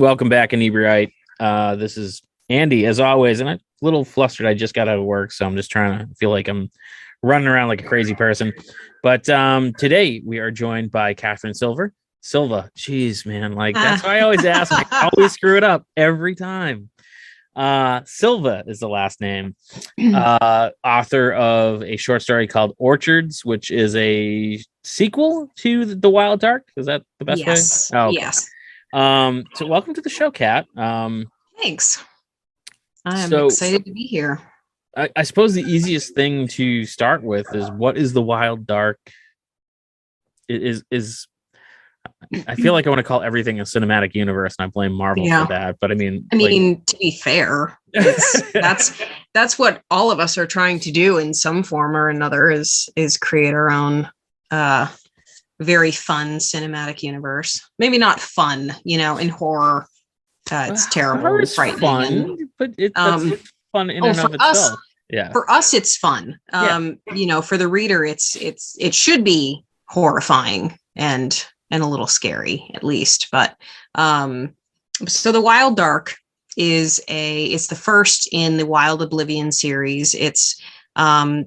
Welcome back, Inebri-art. This is Andy, as always, and I'm a little flustered. I just got out of work, so I'm just trying to feel like I'm running around like a crazy person. But today we are joined by Katherine Silva. Silva, jeez, man, like that's why I always ask. And I always screw it up every time. Silva is the last name. Author of a short story called Orchards, which is a sequel to The Wild Dark. Is that the best way? Oh, okay. Yes. So welcome to the show, Kat. Thanks. I'm excited to be here. I suppose the easiest thing to start with is, what is the Wild Dark? Is I feel like I want to call everything a cinematic universe, and I blame Marvel for that. But I mean, to be fair, that's what all of us are trying to do in some form or another, is create our own very fun cinematic universe. Maybe not fun, in horror. It's terrible. Horror is frightening, but that's fun in and of itself. Yeah, for us, it's fun. For the reader, it should be horrifying and a little scary, at least. But so the Wild Dark it's the first in the Wild Oblivion series. It's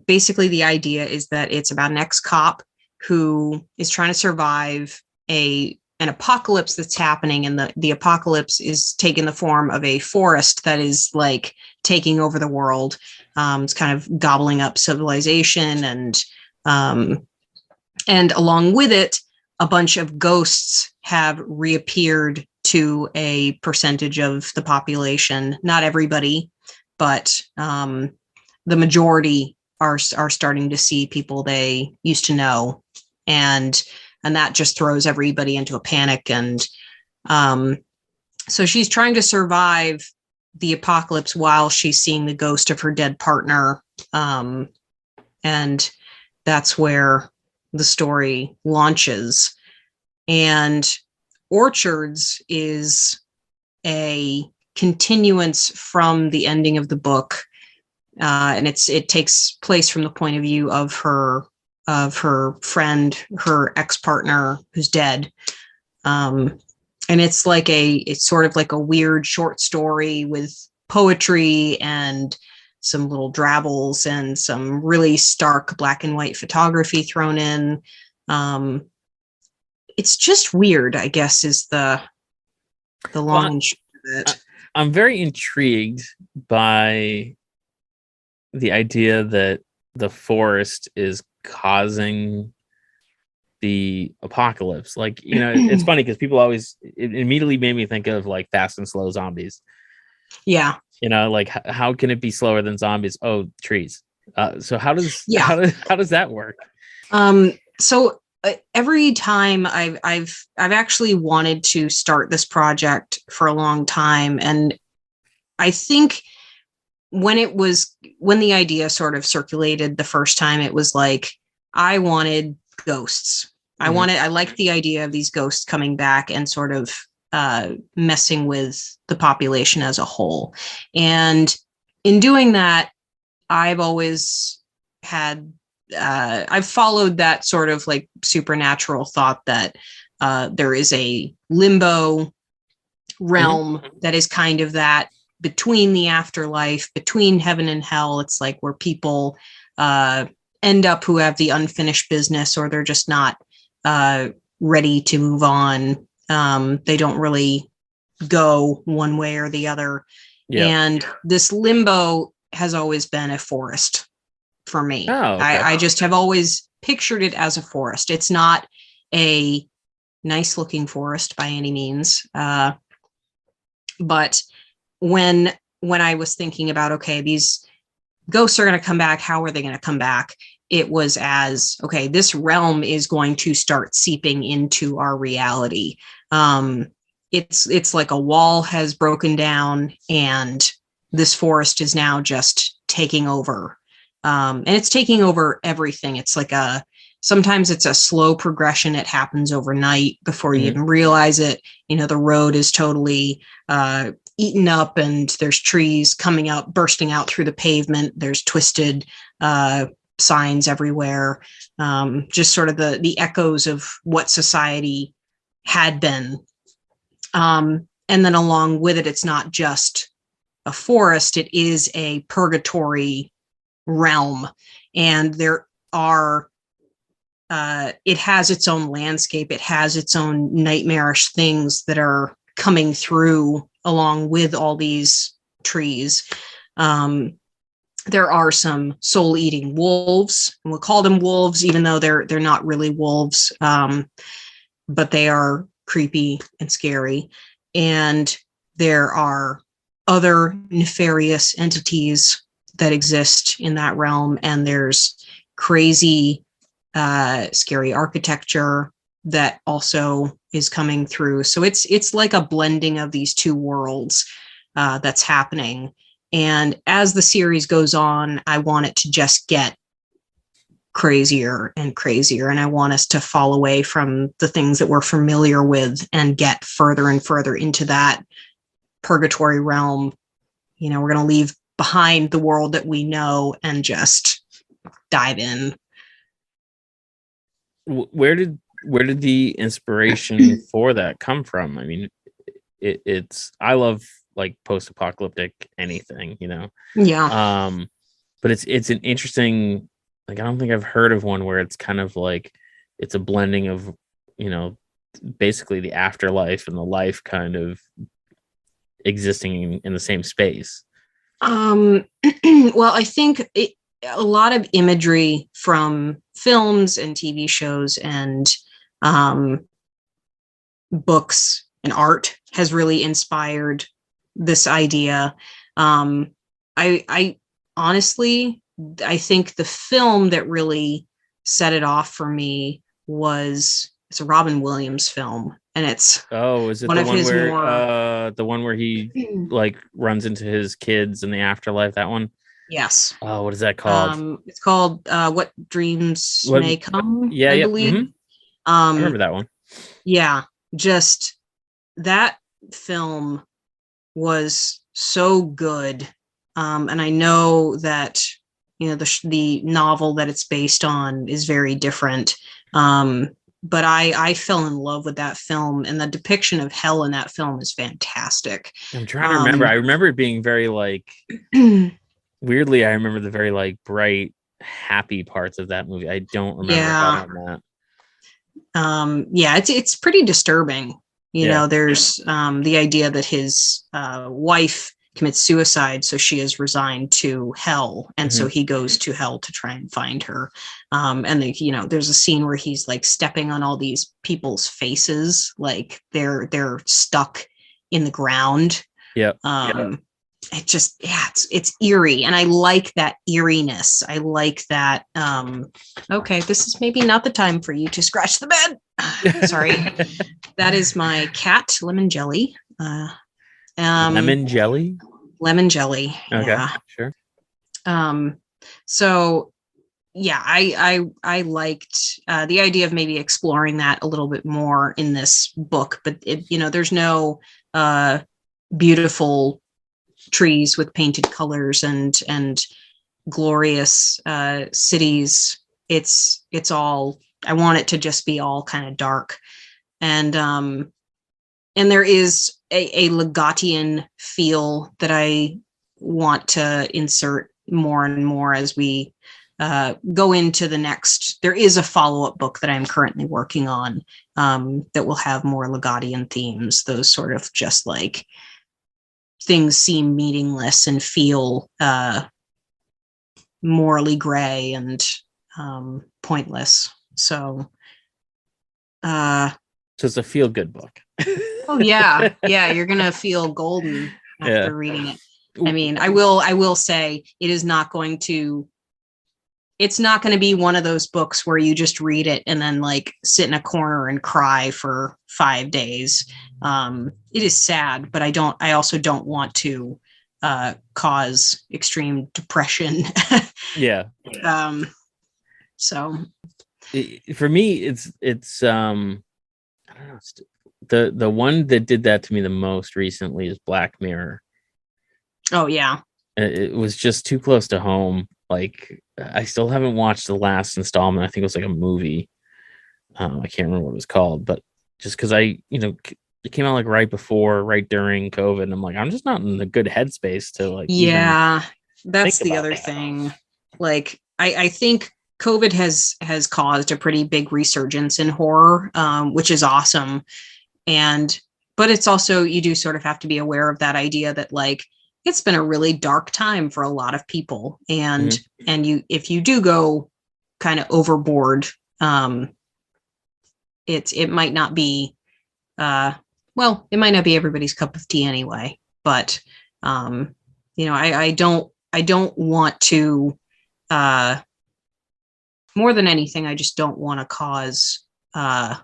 basically, the idea is that it's about an ex-cop who is trying to survive an apocalypse that's happening, and the apocalypse is taking the form of a forest that is like taking over the world. It's kind of gobbling up civilization, and along with it, a bunch of ghosts have reappeared to a percentage of the population. Not everybody, but the majority are starting to see people they used to know, and that just throws everybody into a panic. And so she's trying to survive the apocalypse while she's seeing the ghost of her dead partner, and that's where the story launches. And Orchards is a continuance from the ending of the book, and it takes place from the point of view of her friend, her ex-partner who's dead. And it's sort of like a weird short story with poetry and some little drabbles and some really stark black and white photography thrown in. It's just weird, I guess, is the long and short of it. I'm very intrigued by the idea that the forest is causing the apocalypse. It's funny because people always, it immediately made me think of like Fast and Slow Zombies. Yeah. How can it be slower than zombies? Oh, trees. So how does that work? So every time I've actually wanted to start this project for a long time, and I think when the idea sort of circulated the first time, it was like, I wanted ghosts. Mm-hmm. I liked the idea of these ghosts coming back and sort of messing with the population as a whole. And in doing that, I've always had, I've followed that sort of like supernatural thought that there is a limbo realm mm-hmm. that is kind of that between the afterlife, between heaven and hell. It's like where people end up who have the unfinished business, or they're just not ready to move on. They don't really go one way or the other. Yeah. And this limbo has always been a forest for me. Oh, okay. I just have always pictured it as a forest. It's not a nice looking forest by any means. But when I was thinking about, okay, these ghosts are going to come back, how are they going to come back? It was as, okay, this realm is going to start seeping into our reality. It's like a wall has broken down, and this forest is now just taking over. And it's taking over everything. It's like sometimes it's a slow progression. It happens overnight before you even realize it. The road is totally eaten up, and there's trees coming out, bursting out through the pavement. There's twisted signs everywhere. Just sort of the echoes of what society had been. And and then along with it, it's not just a forest, it is a purgatory realm. And there are, it has its own landscape. It has its own nightmarish things that are coming through along with all these trees. There are some soul-eating wolves, and we'll call them wolves, even though they're not really wolves, but they are creepy and scary. And there are other nefarious entities that exist in that realm, and there's crazy, scary architecture that also is coming through. So it's like a blending of these two worlds that's happening. And as the series goes on, I want it to just get crazier and crazier. And I want us to fall away from the things that we're familiar with and get further and further into that purgatory realm. You know, we're going to leave behind the world that we know and just dive in. Where did the inspiration for that come from? I mean, it's I love like post-apocalyptic anything, you know. Yeah. But it's an interesting, like, I don't think I've heard of one where it's kind of like it's a blending of, you know, basically the afterlife and the life kind of existing in the same space. Well, I think a lot of imagery from films and TV shows and books and art has really inspired this idea. I honestly, I think the film that really set it off for me it's a Robin Williams film, and it's is it one the of one his where more the one where he like runs into his kids in the afterlife? That one? yes. Oh, what is that called? It's called What Dreams May Come, Yeah, I yeah. believe. Mm-hmm. I remember that one. Yeah, just that film was so good. And I know that, you know, the novel that it's based on is very different. But I fell in love with that film, and the depiction of hell in that film is fantastic. I'm trying to remember. I remember it being very like weirdly, I remember the very like bright, happy parts of that movie. I don't remember about that. Yeah, it's pretty disturbing. You know, there's the idea that his wife commits suicide, so she is resigned to hell, and so he goes to hell to try and find her. And you know, there's a scene where he's like stepping on all these people's faces, like they're stuck in the ground. It just, it's eerie, and I like that eeriness. I like that. Okay, this is maybe not the time for you to scratch the bed. Sorry. That is my cat, Lemon Jelly. Lemon jelly? Lemon Jelly. Okay, yeah. sure. So yeah, I liked the idea of maybe exploring that a little bit more in this book, but you know, there's no beautiful trees with painted colors and glorious cities. It's all, I want it to just be all kind of dark. And there is a Legatian feel that I want to insert more and more as we go into the next. There is a follow-up book that I'm currently working on that will have more Legatian themes, those sort of just like things seem meaningless and feel morally gray and pointless. So it's a feel-good book. Oh yeah, you're gonna feel golden after reading it. I mean, I will say it's not going to be one of those books where you just read it and then like sit in a corner and cry for 5 days. It is sad, but I also don't want to cause extreme depression. Yeah. So for me, it's I don't know. The one that did that to me the most recently is Black Mirror. Oh yeah. It was just too close to home. Like, I still haven't watched the last installment. I think it was like a movie. I can't remember what it was called, but just because it came out like right during COVID. And I'm like, I'm just not in a good headspace to like even Yeah, that's think the about other that. thing. Like, I think COVID has caused a pretty big resurgence in horror, which is awesome. And but it's also, you do sort of have to be aware of that idea that like it's been a really dark time for a lot of people, and Mhm. you, if you do go kind of overboard, um, it might not be uh, well, it might not be everybody's cup of tea anyway. But um, I don't want to, uh, more than anything, I just don't want to cause uh,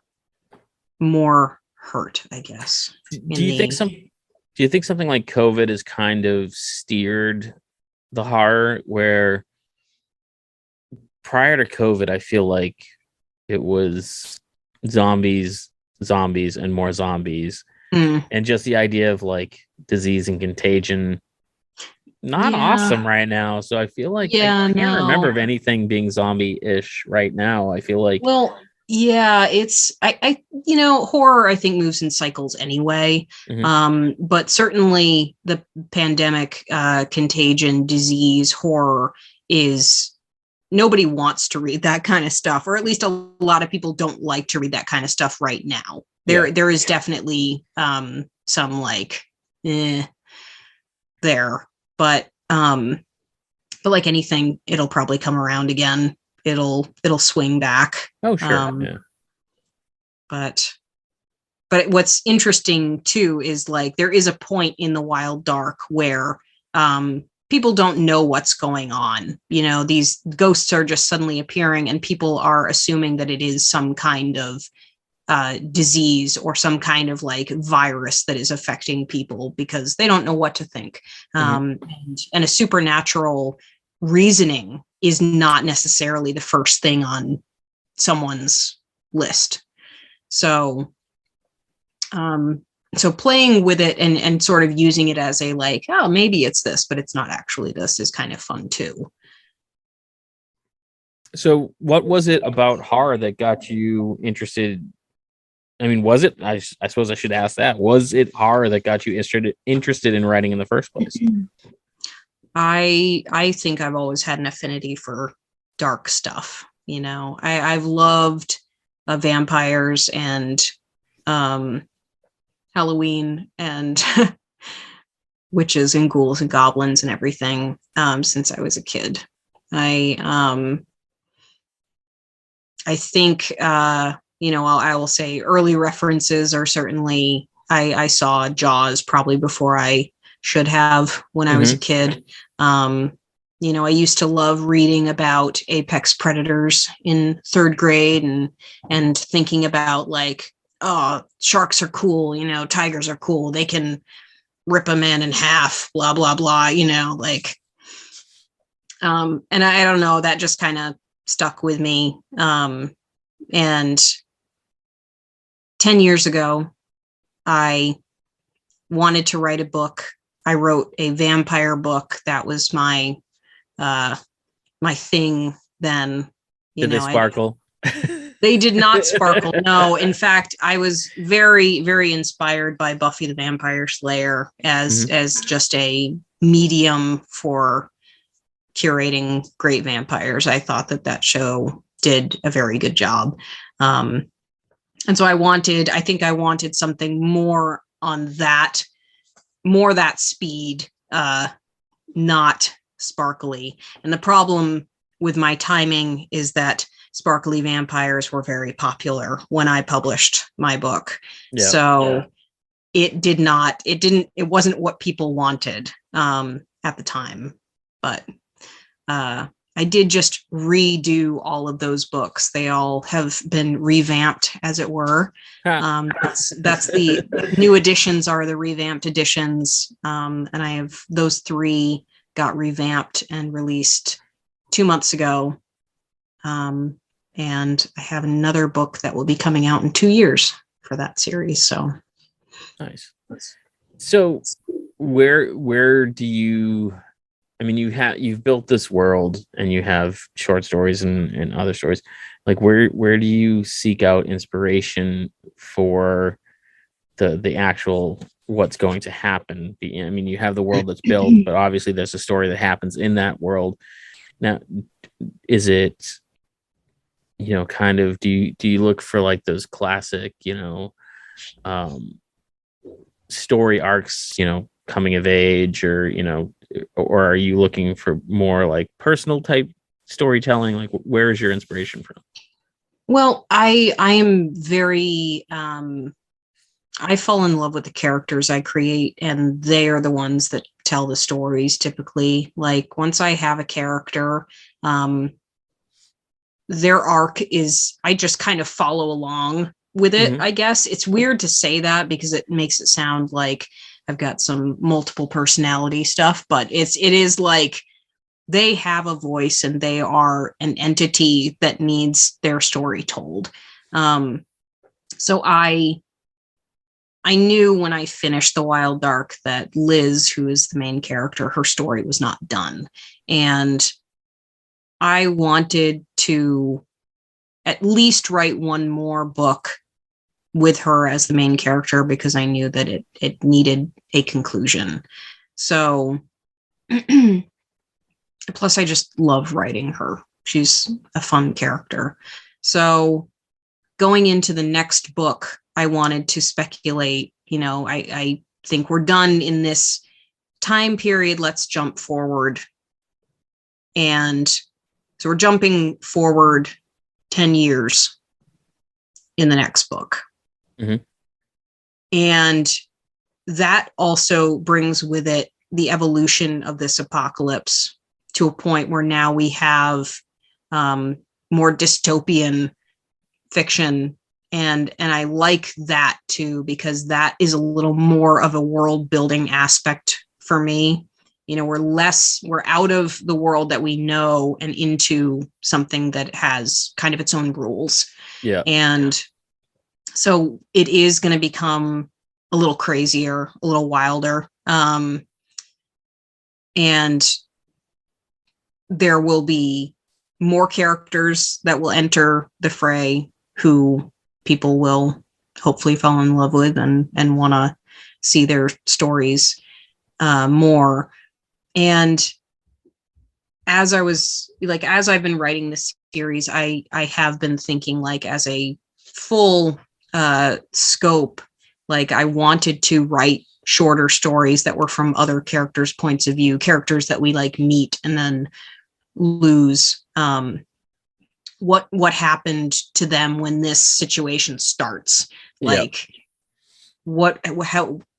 more hurt, I guess. Do you think something like COVID has kind of steered the horror where prior to COVID, I feel like it was zombies, zombies, and more zombies. Mm, And just the idea of like disease and contagion, not yeah, awesome right now. So I feel like I yeah, can't remember no. of anything being zombie-ish right now. I feel like Well, yeah, it's you know, horror I think moves in cycles anyway. mhm, But certainly the pandemic, contagion, disease, horror is, nobody wants to read that kind of stuff, or at least a lot of people don't like to read that kind of stuff right now. yeah. There is definitely some like there, but like anything, it'll probably come around again. It'll swing back. Oh, sure. Um, Yeah. but what's interesting too is like there is a point in the wild dark where people don't know what's going on. You know, these ghosts are just suddenly appearing, and people are assuming that it is some kind of disease or some kind of like virus that is affecting people because they don't know what to think. Mhm. And a supernatural reasoning is not necessarily the first thing on someone's list. So um so playing with it and sort of using it as a like, oh, maybe it's this but it's not actually this, is kind of fun too. So, what was it about horror that got you interested? I mean, was it? I suppose I should ask that. Was it horror that got you interested in writing in the first place? I think I've always had an affinity for dark stuff. You know, I've loved vampires and um Halloween and witches and ghouls and goblins and everything since I was a kid. I I think I will say early references are certainly, I saw Jaws probably before I should have when I was a Hmm. kid. I used to love reading about apex predators in third grade and thinking about like, oh, sharks are cool, tigers are cool. They can rip a man in half, blah, blah, blah, like, and I don't know, that just kind of stuck with me. And 10 years ago, I wanted to write a book. I wrote a vampire book. That was my thing then. Did they I sparkle? They did not sparkle. No, in fact, I was very, very inspired by Buffy the Vampire Slayer Mhm. as just a medium for curating great vampires. I thought that show did a very good job. And so I think I wanted something more on that, more that speed, not sparkly. And the problem with my timing is that sparkly vampires were very popular when I published my book. Yeah. So it wasn't what people wanted at the time. But I did just redo all of those books. They all have been revamped, as it were. That's the new editions are the revamped editions, and I have those three got revamped and released 2 months ago. And I have another book that will be coming out in 2 years for that series. So Nice. So, where do you? I mean, you've built this world and you have short stories and other stories. Like where do you seek out inspiration for the actual what's going to happen. I mean, you have the world that's built, but obviously there's a story that happens in that world. Now, is it, kind of, do you look for like those classic, um, story arcs, coming of age, or are you looking for more like personal type storytelling? Like, where is your inspiration from? Well, I am very I fall in love with the characters I create, and they are the ones that tell the stories typically. Like once I have a character, their arc is, I just kind of follow along with it. I guess it's weird to say that because it makes it sound like I've got some multiple personality stuff, but it is like they have a voice and they are an entity that needs their story told. So I knew when I finished The Wild Dark that Liz, who is the main character, her story was not done. And I wanted to at least write one more book with her as the main character because I knew that it needed a conclusion. So plus I just love writing her. She's a fun character. So going into the next book, I wanted to speculate, I think we're done in this time period. Let's jump forward. And so we're jumping forward 10 years in the next book. And that also brings with it the evolution of this apocalypse to a point where now we have more dystopian fiction. And I like that too, because that is a little more of a world building aspect for me. We're out of the world that we know and into something that has kind of its own rules. Yeah. And so it is going to become a little crazier, a little wilder. And there will be more characters that will enter the fray who people will hopefully fall in love with and want to see their stories more. And as I've been writing this series, I have been thinking like as a full scope, like I wanted to write shorter stories that were from other characters' points of view, characters that we like meet and then lose. What happened to them when this situation starts? Like,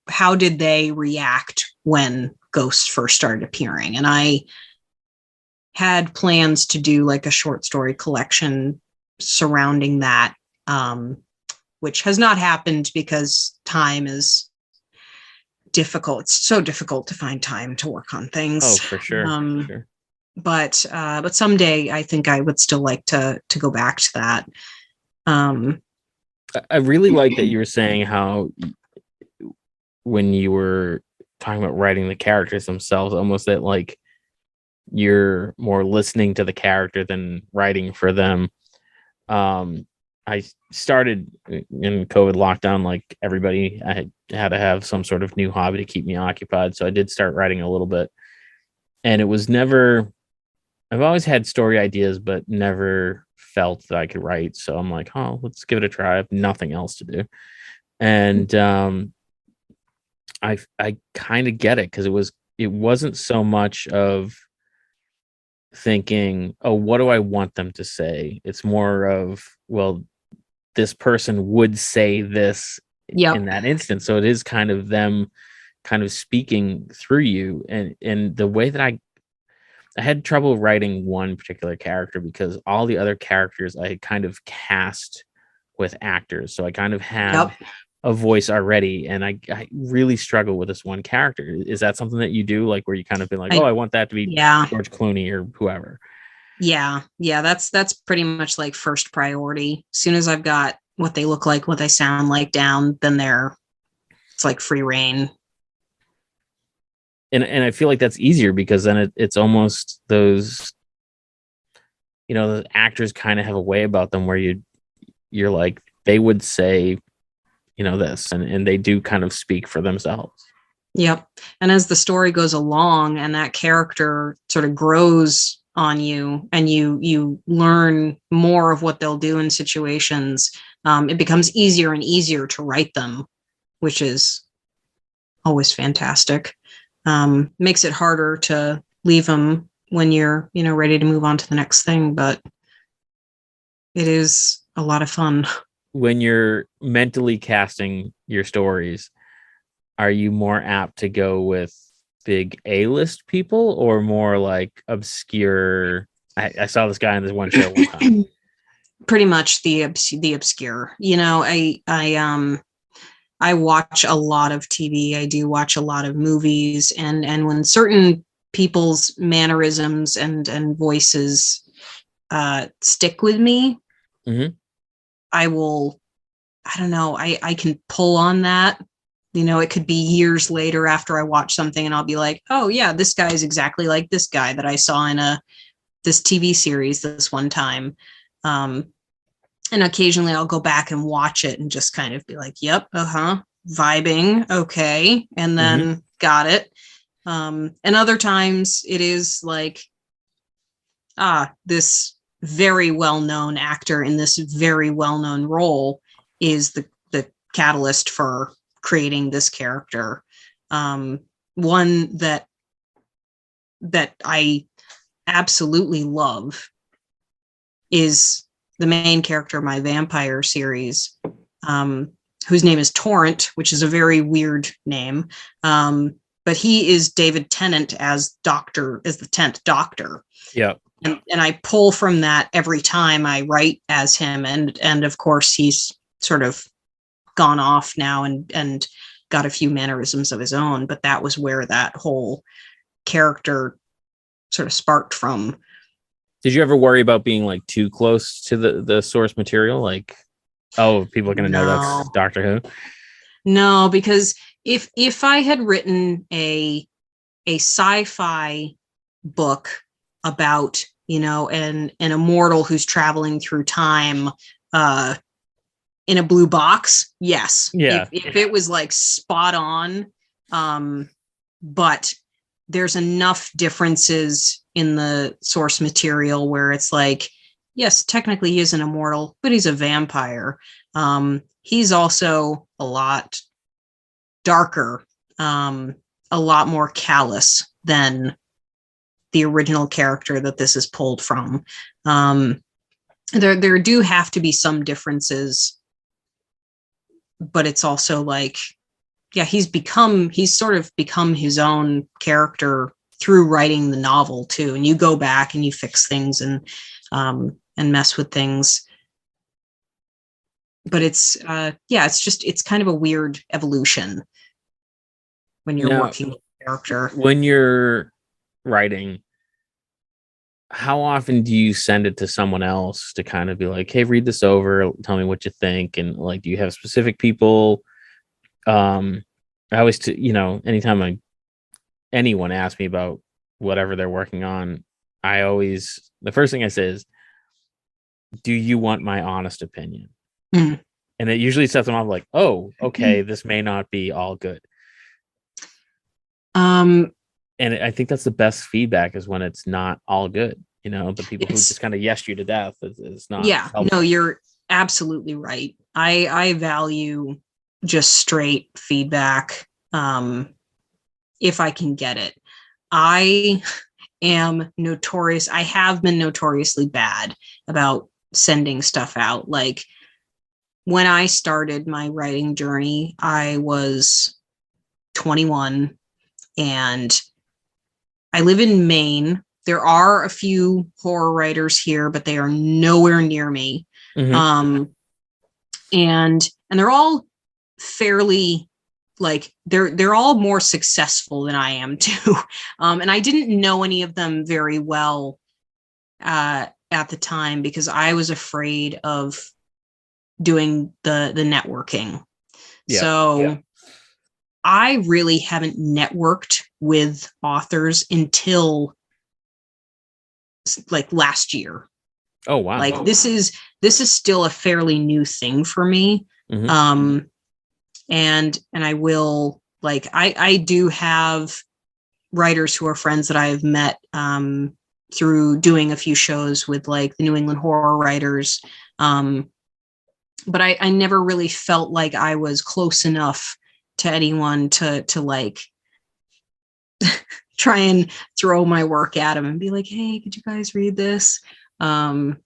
how did they react when ghosts first started appearing? And I had plans to do like a short story collection surrounding that, which has not happened because time is difficult. It's so difficult to find time to work on things. Oh, for sure. For sure. But someday I think I would still like to go back to that. I really like that you were saying how when you were talking about writing the characters themselves, almost that like you're more listening to the character than writing for them. I started in COVID lockdown, like everybody, I had to have some sort of new hobby to keep me occupied. So I did start writing a little bit, and it was never, I've always had story ideas, but never felt that I could write. So I'm like, oh, let's give it a try. I have nothing else to do. And I kind of get it, because it wasn't so much of thinking, oh, what do I want them to say? It's more of, well, this person would say this in that instance. So it is kind of them kind of speaking through you. And the way that I had trouble writing one particular character because all the other characters I had kind of cast with actors. So I kind of had a voice already, and I really struggle with this one character. Is that something that you do, like where you kind of been like, I want that to be George Clooney or whoever? Yeah. That's pretty much like first priority. As soon as I've got what they look like, what they sound like down, then it's like free reign. And I feel like that's easier because then it's almost those, the actors kind of have a way about them where you're like, they would say this, and they do kind of speak for themselves. Yep. And as the story goes along and that character sort of grows on you and you learn more of what they'll do in situations, it becomes easier and easier to write them, which is always fantastic. Makes it harder to leave them when you're, ready to move on to the next thing, but it is a lot of fun. When you're mentally casting your stories, are you more apt to go with big A-list people or more like obscure? I saw this guy in this one show one time. Pretty much the obscure. I watch a lot of TV. I do watch a lot of movies, and when certain people's mannerisms and voices stick with me, mm-hmm. I don't know, I can pull on that. It could be years later after I watch something and I'll be like, oh yeah, this guy is exactly like this guy that I saw in this TV series this one time. And occasionally I'll go back and watch it and just kind of be like, yep, vibing, okay, and then got it. And other times it is like, this very well-known actor in this very well-known role is the catalyst for creating this character. One that I absolutely love is the main character of my vampire series, whose name is Torrent, which is a very weird name. But he is David Tennant as the 10th Doctor. Yeah. And I pull from that every time I write as him. And of course, he's sort of gone off now and got a few mannerisms of his own. But that was where that whole character sort of sparked from. Did you ever worry about being like too close to the source material? Like, oh, people are going to know that's Doctor Who? No, because if I had written a sci-fi book about, an immortal who's traveling through time in a blue box, yes. Yeah. If it was like spot on, but there's enough differences in the source material where it's like, yes, technically he is an immortal, but he's a vampire. He's also a lot darker, a lot more callous than the original character that this is pulled from. There do have to be some differences, but it's also like, yeah, he's sort of become his own character through writing the novel too. And you go back and you fix things and mess with things. But it's kind of a weird evolution when you're working with a character. When you're writing, how often do you send it to someone else to kind of be like, hey, read this over, tell me what you think? And like, do you have specific people? I always, anytime anyone asks me about whatever they're working on, the first thing I say is, do you want my honest opinion? Mm. And it usually sets them off like, oh, okay, this may not be all good. And I think that's the best feedback is when it's not all good. The people who just kind of yes you to death is not. Yeah, helpful. No, you're absolutely right. I value just straight feedback. If I can get it. I am notorious. I have been notoriously bad about sending stuff out. Like when I started my writing journey, I was 21 and I live in Maine. There are a few horror writers here, but they are nowhere near me. Mm-hmm. And they're all fairly like they're all more successful than I am too. And I didn't know any of them very well at the time because I was afraid of doing the networking. Yeah, so I really haven't networked with authors until like last year. Oh wow. Like this is still a fairly new thing for me. Mm-hmm. and I will, like, I do have writers who are friends that I've met through doing a few shows with like the New England horror writers. But I never really felt like I was close enough to anyone to like try and throw my work at them and be like, hey, could you guys read this? And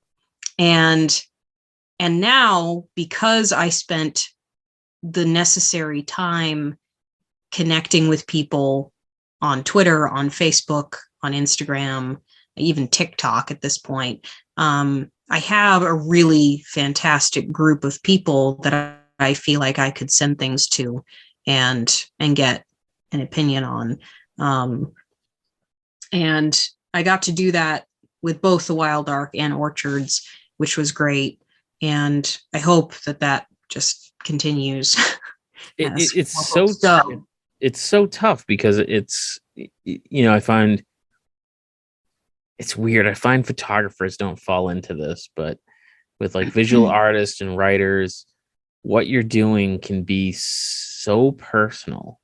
now, because I spent the necessary time connecting with people on Twitter, on Facebook, on Instagram, even TikTok at this point, I have a really fantastic group of people that I feel like I could send things to and get an opinion on. And I got to do that with both the Wild Ark and Orchards, which was great. And I hope that just continues. It's so tough because it's, you know, I find it's weird. I find photographers don't fall into this, but with like visual artists and writers, what you're doing can be so personal.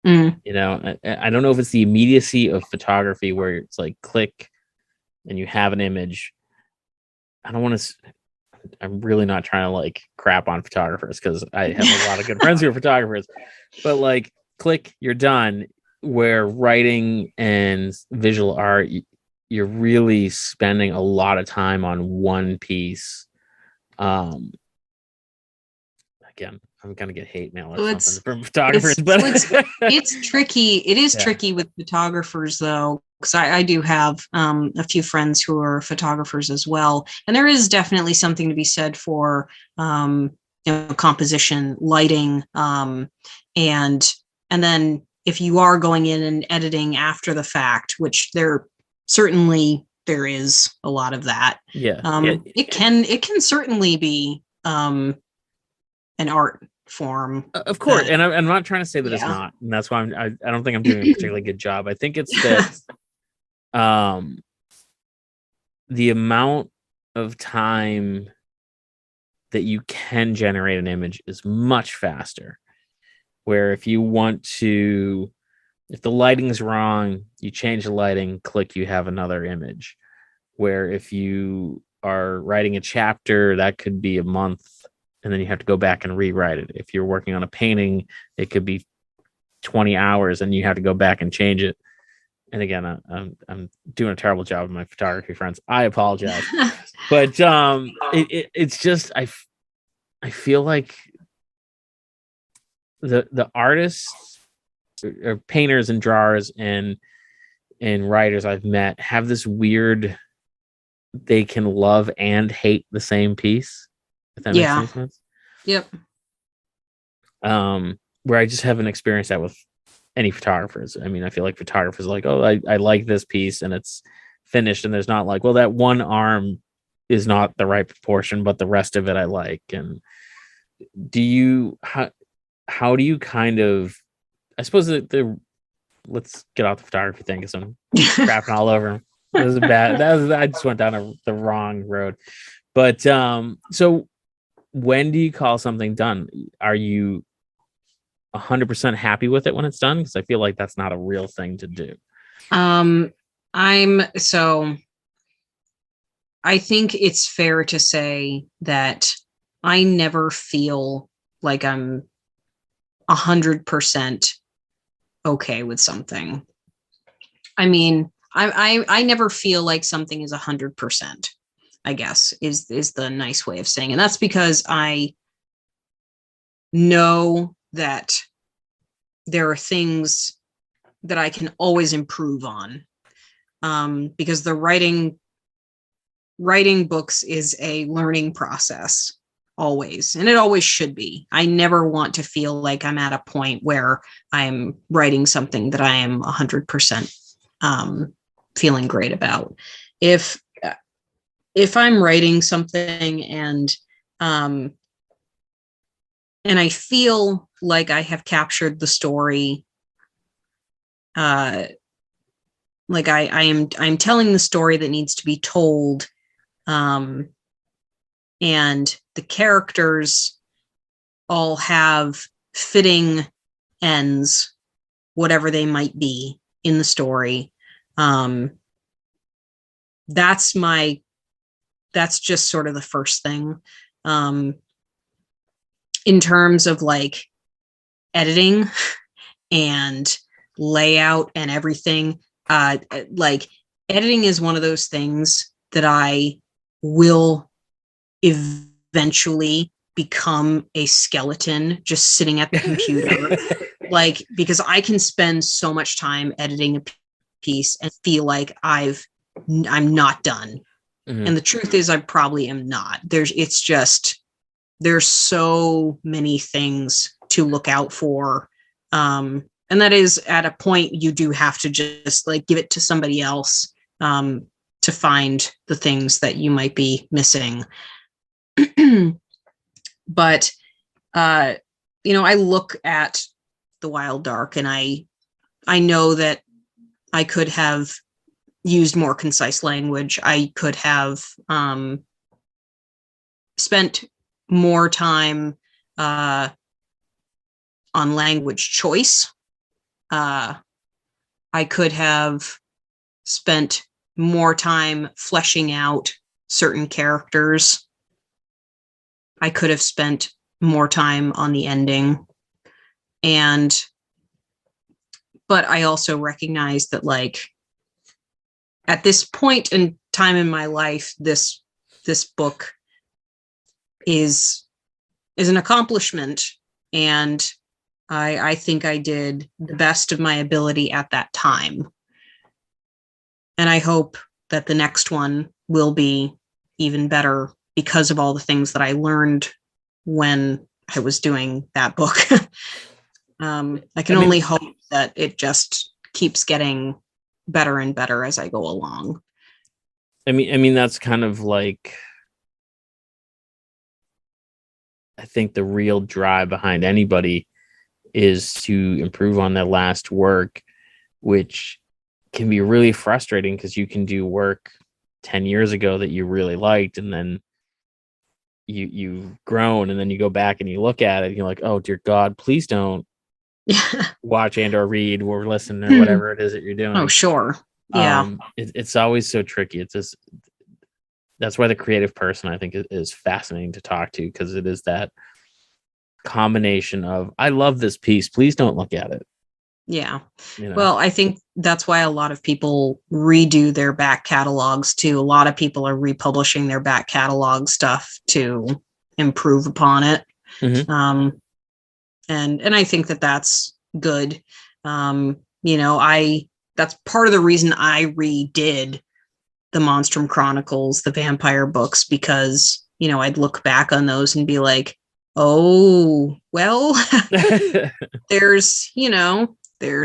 You know, I don't know if it's the immediacy of photography where it's like click and you have an image. I don't want to. I'm really not trying to like crap on photographers because I have a lot of good friends who are photographers, but like click, you're done. Where writing and visual art, you're really spending a lot of time on one piece. Again, I'm gonna get hate mail or something from photographers, but it's tricky. It is tricky with photographers though, because I do have a few friends who are photographers as well, and there is definitely something to be said for composition, lighting, and then if you are going in and editing after the fact, which there is a lot of that. It can certainly be an art form, of course, and I'm not trying to say that it's not, and that's why I don't think I'm doing a particularly good job. I think it's that the amount of time that you can generate an image is much faster. Where if you want to, if the lighting's wrong, you change the lighting, click, you have another image. Where if you are writing a chapter, that could be a month, and then you have to go back and rewrite it. If you're working on a painting, it could be 20 hours and you have to go back and change it. And again, I'm doing a terrible job with my photography friends. I apologize. But it's just, I feel like the artists or painters and drawers and writers I've met have this weird, they can love and hate the same piece. If that makes any sense. Yep. Where I just haven't experienced that with any photographers. I mean, I feel like photographers are like, oh, I like this piece and it's finished, and there's not like, well, that one arm is not the right proportion, but the rest of it I like. And how do you kind of, I suppose let's get off the photography thing because I'm crapping all over them. It was bad. I just went down the wrong road. But so when do you call something done? Are you 100% happy with it when it's done? Because I feel like that's not a real thing to do. I think it's fair to say that I never feel like I'm 100% okay with something. I mean, I never feel like something is 100%, I guess, is the nice way of saying. And that's because I know that there are things that I can always improve on. Because the writing books is a learning process always, and it always should be. I never want to feel like I'm at a point where I'm writing something that I am 100% feeling great about. If I'm writing something and I feel like I have captured the story, like I'm telling the story that needs to be told, and the characters all have fitting ends, whatever they might be in the story. That's just sort of the first thing. In terms of like editing and layout and everything, like editing is one of those things that I will eventually become a skeleton just sitting at the computer. Like, because I can spend so much time editing a piece and feel like I'm not done. Mm-hmm. And the truth is I probably am not. There's so many things to look out for. And that is, at a point you do have to just like give it to somebody else to find the things that you might be missing. But I look at The Wild Dark and I know that I could have used more concise language. I could have spent more time on language choice. I could have spent more time fleshing out certain characters. I could have spent more time on the ending. But I also recognize that, like, at this point in time in my life, this book is an accomplishment, and I think I did the best of my ability at that time. And I hope that the next one will be even better because of all the things that I learned when I was doing that book. I can only hope that it just keeps getting better and better as I go along. I mean, that's kind of like, I think the real drive behind anybody is to improve on their last work, which can be really frustrating because you can do work 10 years ago that you really liked, and then you've grown, and then you go back and you look at it and you're like, oh dear God, please don't watch and or read or listen or whatever it is that you're doing. Oh, sure. Yeah. It's always so tricky. It's just, that's why the creative person, I think, is fascinating to talk to, because it is that combination of, I love this piece, please don't look at it. Yeah. Well, I think that's why a lot of people redo their back catalogs too. A lot of people are republishing their back catalog stuff to improve upon it. Mm-hmm. And I think that that's good. That's part of the reason I redid the Monstrum Chronicles, the vampire books, because, I'd look back on those and be like, oh, well, there's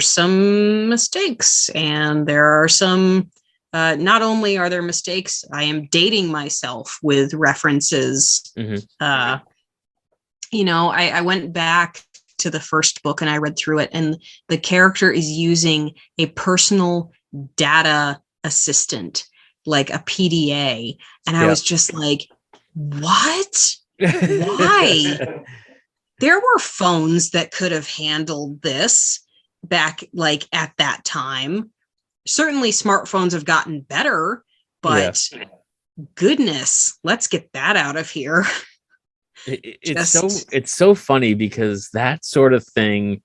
some mistakes, and there are some, not only are there mistakes, I am dating myself with references. Mm-hmm. I went back to the first book and I read through it, and the character is using a personal data assistant, like a PDA. And I was just like, what? Why? There were phones that could have handled this back, like, at that time. Certainly smartphones have gotten better, but goodness, let's get that out of here. It's so funny because that sort of thing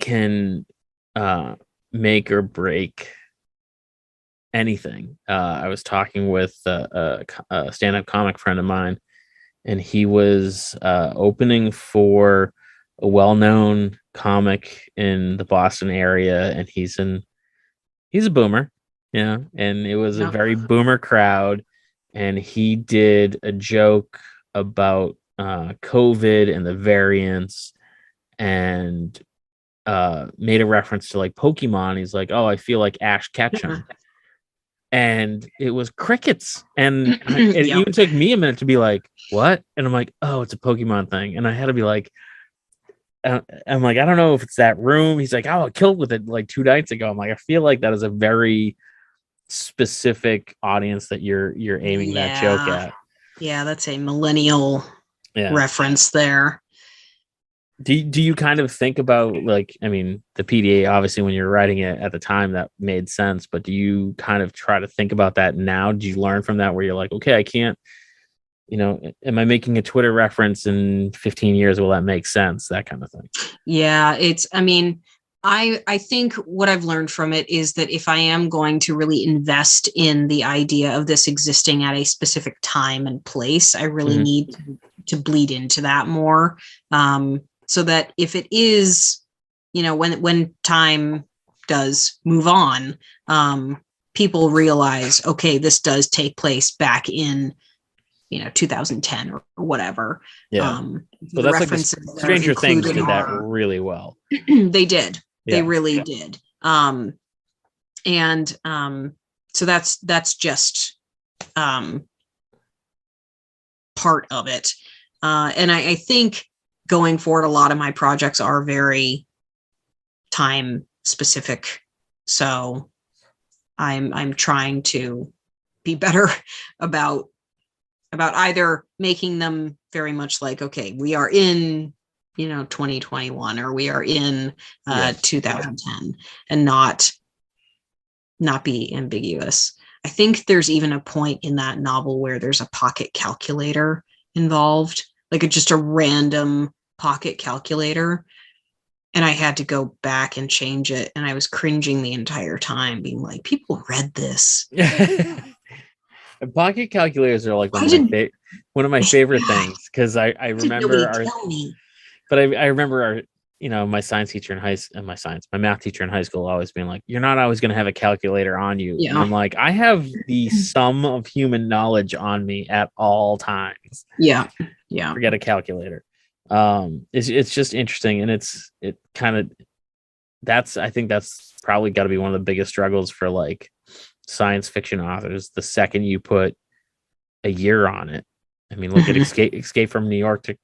can make or break anything. I was talking with a stand-up comic friend of mine, and he was opening for a well-known comic in the Boston area, and he's a boomer, and it was a very boomer crowd, and he did a joke about COVID and the variants, and made a reference to like Pokemon. He's like, oh, I feel like Ash Ketchum. And it was crickets. And it even took me a minute to be like, what? And I'm like, oh, it's a Pokemon thing. And I had to be like, I'm like, I don't know if it's that room. He's like, oh, I killed with it like 2 nights ago. I'm like, I feel like that is a very specific audience that you're aiming that joke at. Yeah, that's a millennial reference there. Do you kind of think about, like, I mean, the PDA, obviously when you're writing it at the time that made sense, but do you kind of try to think about that now? Do you learn from that where you're like, okay, I can't, am I making a Twitter reference in 15 years? Will that make sense? That kind of thing. Yeah, I mean, I think what I've learned from it is that if I am going to really invest in the idea of this existing at a specific time and place, I really need to bleed into that more. So that if it is, when time does move on, people realize, okay, this does take place back in 2010 or whatever. Yeah. The that's references like Stranger Things did that are, really well. they did. Yeah. They really did. So that's just part of it. And I think going forward, a lot of my projects are very time specific. So I'm trying to be better about either making them very much like, okay, we are in 2021 or we are in 2010, and not be ambiguous. I think there's even a point in that novel where there's a pocket calculator involved, like just a random pocket calculator, and I had to go back and change it, and I was cringing the entire time, being like, people read this. Pocket calculators are like one of my favorite things, because I remember I remember my science teacher in my math teacher in high school always being like, you're not always going to have a calculator on you. Yeah. And I'm like, I have the sum of human knowledge on me at all times. Yeah. Forget a calculator. It's just interesting, and I think that's probably got to be one of the biggest struggles for like science fiction authors. The second you put a year on it, I mean, look at Escape from New York. It's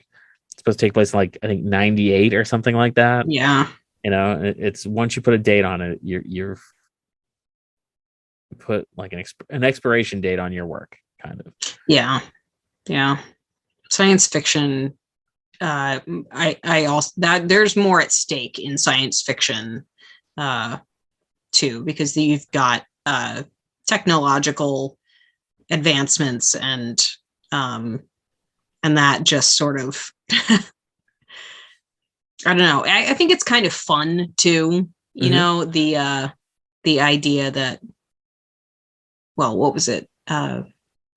supposed to take place in, like, I think 98 or something like that. Yeah. It's once you put a date on it, you're put like an expiration date on your work, kind of. Yeah. Science fiction. I also, that there's more at stake in science fiction, too, because you've got technological advancements and that just sort of I don't know. I think it's kind of fun too, the idea that, well, what was it?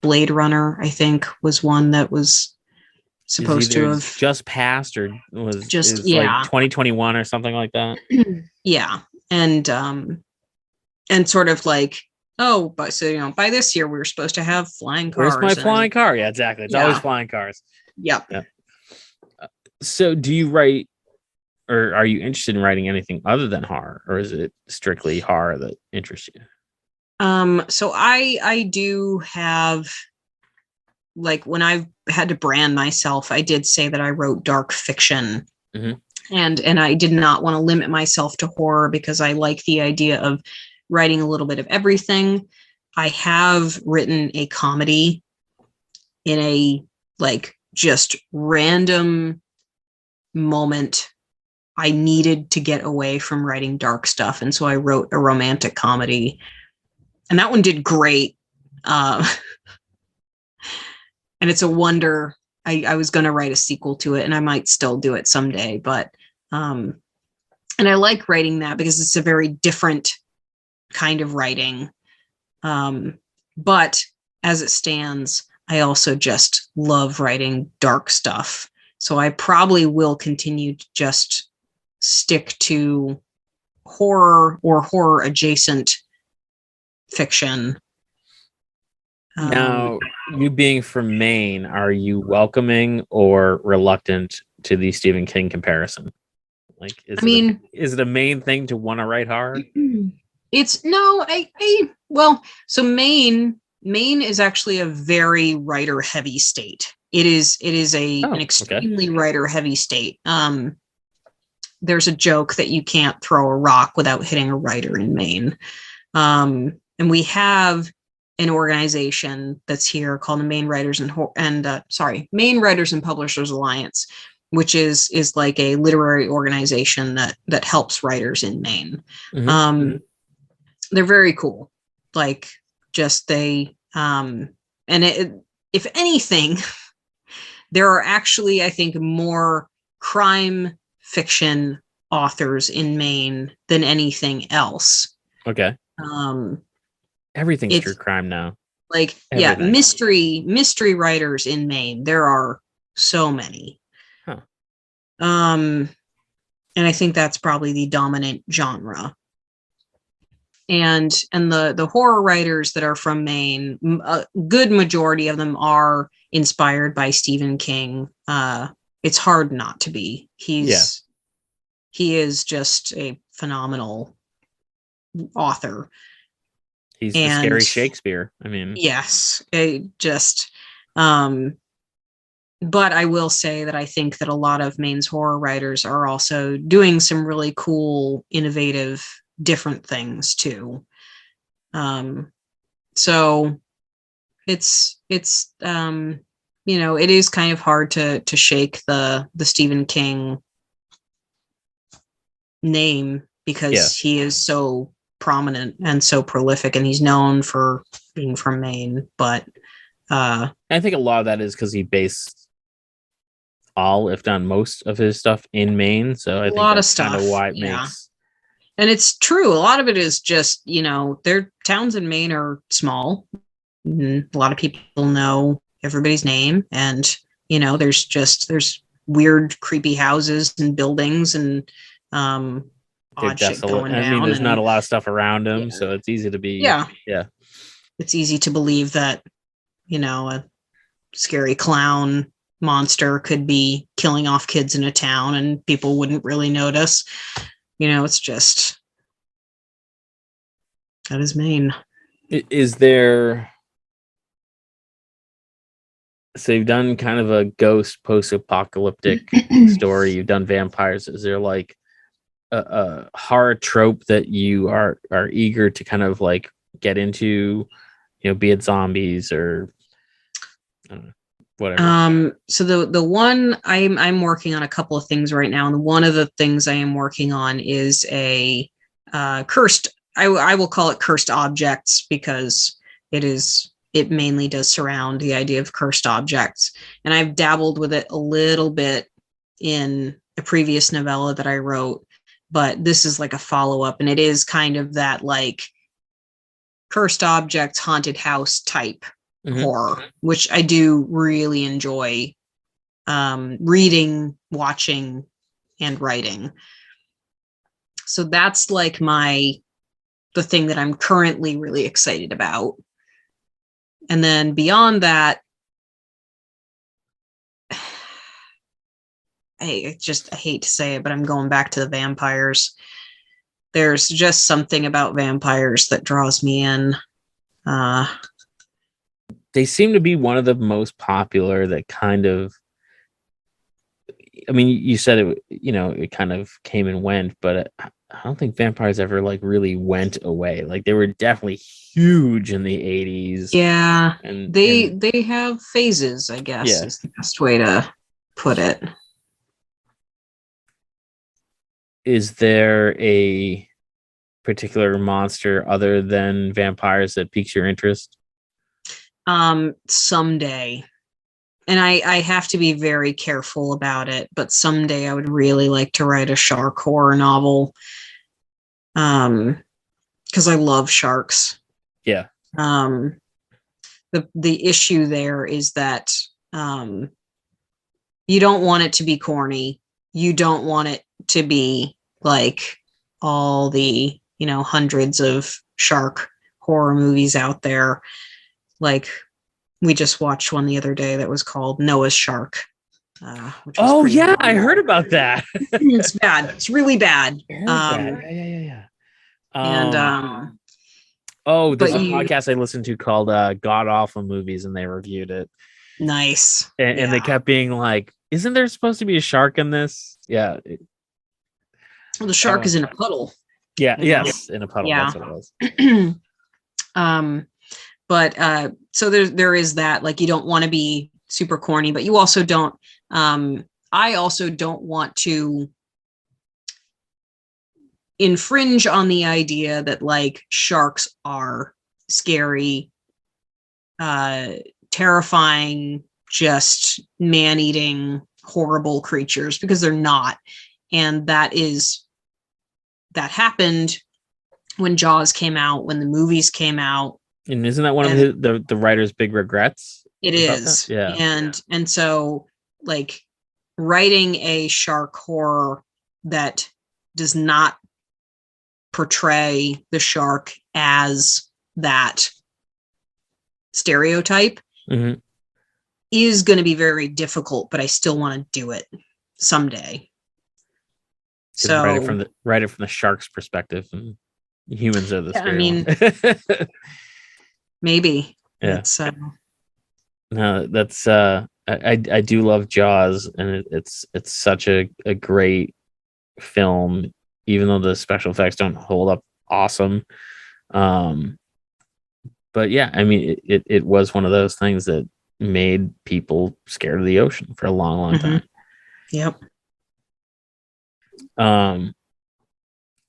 Blade Runner, I think, was one that was supposed to have just passed, or was just like 2021 or something like that. Yeah. And sort of like, oh, but so by this year we were supposed to have flying cars. Where's my flying car? Yeah, exactly. It's always flying cars. Yep. Yeah. So do you write, or are you interested in writing anything other than horror, or is it strictly horror that interests you? So I do have, like, when I've had to brand myself, I did say that I wrote dark fiction. And I did not want to limit myself to horror, because I like the idea of writing a little bit of everything. I have written a comedy in a, like, just random moment. I needed to get away from writing dark stuff, and so I wrote a romantic comedy, and that one did great. And it's a wonder. I was going to write a sequel to it, and I might still do it someday, but and I like writing that because it's a very different kind of writing. But as it stands, I also just love writing dark stuff. So I probably will continue to just stick to horror or horror adjacent fiction. Now, you being from Maine, are you welcoming or reluctant to the Stephen King comparison? Like, is it a Maine thing to want to write horror? It's no, so Maine is actually a very writer heavy state. It is an extremely writer heavy state. There's a joke that you can't throw a rock without hitting a writer in Maine. And we have an organization that's here called the Maine Writers and Publishers Alliance, which is like a literary organization that helps writers in Maine. Mm-hmm. They're very cool. Like, just they if anything, there are actually, I think, more crime fiction authors in Maine than anything else. Okay. Everything's true crime now. Like, Everything. mystery writers in Maine. There are so many. Huh. And I think that's probably the dominant genre. And the horror writers that are from Maine, a good majority of them are inspired by Stephen King. It's hard not to be. He is just a phenomenal author. He's the scary Shakespeare. I mean, yes, but I will say that I think that a lot of Maine's horror writers are also doing some really cool, innovative, different things too. So it's it is kind of hard to shake the Stephen King name, because he is so prominent and so prolific, and he's known for being from Maine. But I think a lot of that is because he based all, if not most, of his stuff in Maine. So I think that's kind of why it makes. And it's true. A lot of it is just, their towns in Maine are small. A lot of people know everybody's name, and there's weird, creepy houses and buildings and odd shit going down. I mean, there's not a lot of stuff around them, so it's easy to be. Yeah. It's easy to believe that a scary clown monster could be killing off kids in a town and people wouldn't really notice. It's just, that is Maine. Is there, so you've done kind of a ghost post-apocalyptic story, you've done vampires. Is there like a horror trope that you are eager to kind of like get into, be it zombies or whatever? So the one I'm working on a couple of things right now, and one of the things I am working on is a cursed. I will call it cursed objects, because it mainly does surround the idea of cursed objects, and I've dabbled with it a little bit in a previous novella that I wrote, but this is like a follow-up, and it is kind of that like cursed objects, haunted house type horror, which I do really enjoy reading, watching, and writing. So that's like the thing that I'm currently really excited about. And then beyond that, I hate to say it, but I'm going back to the vampires. There's just something about vampires that draws me in. They seem to be one of the most popular that kind of, I mean, you said it, it kind of came and went, but I don't think vampires ever like really went away. Like, they were definitely huge in the 80s. Yeah. And they have phases, I guess, is the best way to put it. Is there a particular monster other than vampires that piques your interest? Someday, and I have to be very careful about it, but someday I would really like to write a shark horror novel, because I love sharks. The issue there is that you don't want it to be corny. You don't want it to be like all the hundreds of shark horror movies out there. Like, we just watched one the other day that was called Noah's Shark. Which was I heard about that. It's bad. It's really bad. Yeah. And there's a podcast I listened to called God Awful Movies, and they reviewed it. Nice. And they kept being like, "Isn't there supposed to be a shark in this?" Yeah. Well, the shark is in a puddle. Yeah. Yes, in a puddle. Yeah. That's what it was. But so there is that, like, you don't want to be super corny, but you also don't. I also don't want to infringe on the idea that like sharks are scary, terrifying, just man-eating, horrible creatures, because they're not. And that happened when Jaws came out, when the movies came out. And isn't that one of the writer's big regrets? It is. That? Yeah. And so like writing a shark horror that does not portray the shark as that stereotype is going to be very difficult, but I still want to do it someday. So write it from the shark's perspective, and humans are the scary one. Maybe. Yeah. No, that's I do love Jaws, and it's such a great film, even though the special effects don't hold up awesome. But yeah, I mean, it was one of those things that made people scared of the ocean for a long time. Yep.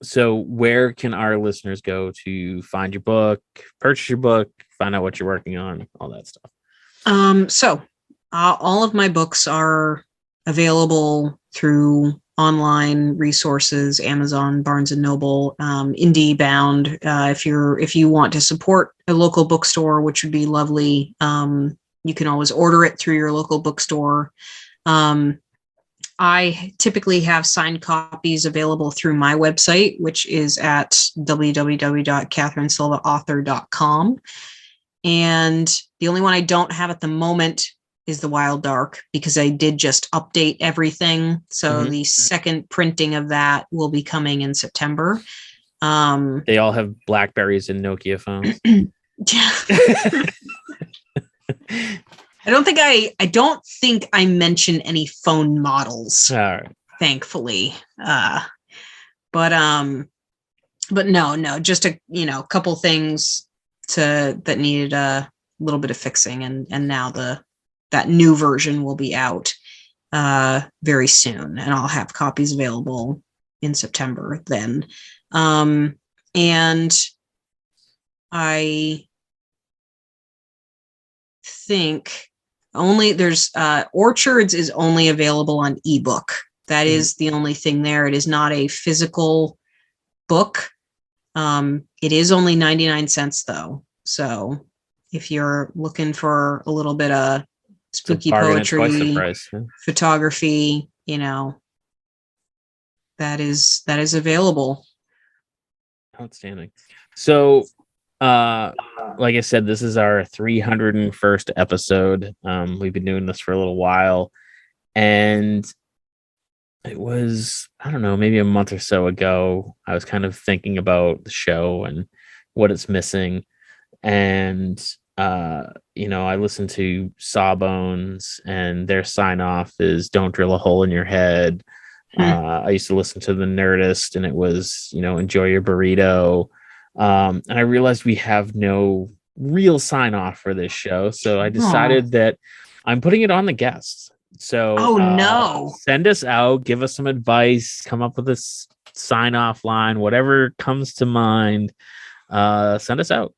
So where can our listeners go to find your book, purchase your book, find out what you're working on, all that stuff? So all of my books are available through online resources, Amazon, Barnes and Noble, Indie Bound. If you want to support a local bookstore, which would be lovely, you can always order it through your local bookstore. I typically have signed copies available through my website, which is at www.katherinesilvaauthor.com. And the only one I don't have at the moment is The Wild Dark, because I did just update everything. So the second printing of that will be coming in September. They all have Blackberries and Nokia phones. I don't think I mentioned any phone models. All right. Thankfully. But no, just a couple things that needed a little bit of fixing, and now that new version will be out very soon, and I'll have copies available in September then. And I think there's Orchards is only available on ebook. That is the only thing there. It is not a physical book. It is only 99 cents though. So if you're looking for a little bit of spooky poetry, photography, that is available. Outstanding. So like I said, this is our 301st episode. We've been doing this for a little while, and it was, I don't know, maybe a month or so ago, I was kind of thinking about the show and what it's missing. And I listened to Sawbones, and their sign off is "Don't drill a hole in your head." I used to listen to The Nerdist, and it was, enjoy your burrito. And I realized we have no real sign off for this show. So I decided that I'm putting it on the guests. So send us out, give us some advice, come up with a sign off line, whatever comes to mind. Send us out.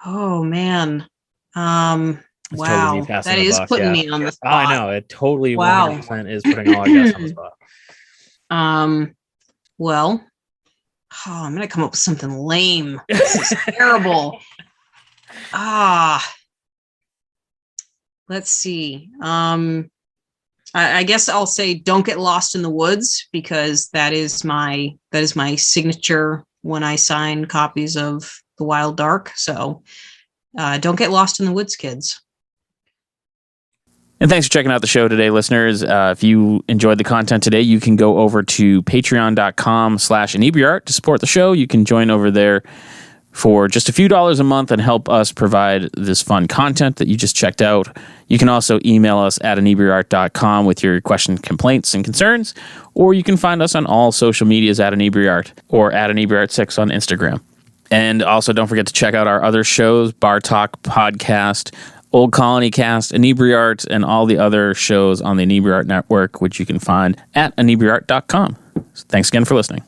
Oh man. Wow. Totally that is putting me on the spot. I know, it totally 100% is putting all our guests on the spot. Well, I'm gonna come up with something lame. This is terrible. Let's see. I guess I'll say "Don't Get Lost in the Woods," because that is my signature when I sign copies of The Wild Dark. So don't get lost in the woods, kids. And thanks for checking out the show today, listeners. If you enjoyed the content today, you can go over to patreon.com/Inebri-art to support the show. You can join over there for just a few dollars a month and help us provide this fun content that you just checked out. You can also email us at Inebri-art.com with your questions, complaints, and concerns, or you can find us on all social medias at Inebri-art or at Inebri-art6 on Instagram. And also don't forget to check out our other shows, Bar Talk Podcast, Old Colony Cast, Inebri-art, and all the other shows on the Inebri-art Network, which you can find at Inebri-art.com. Thanks again for listening.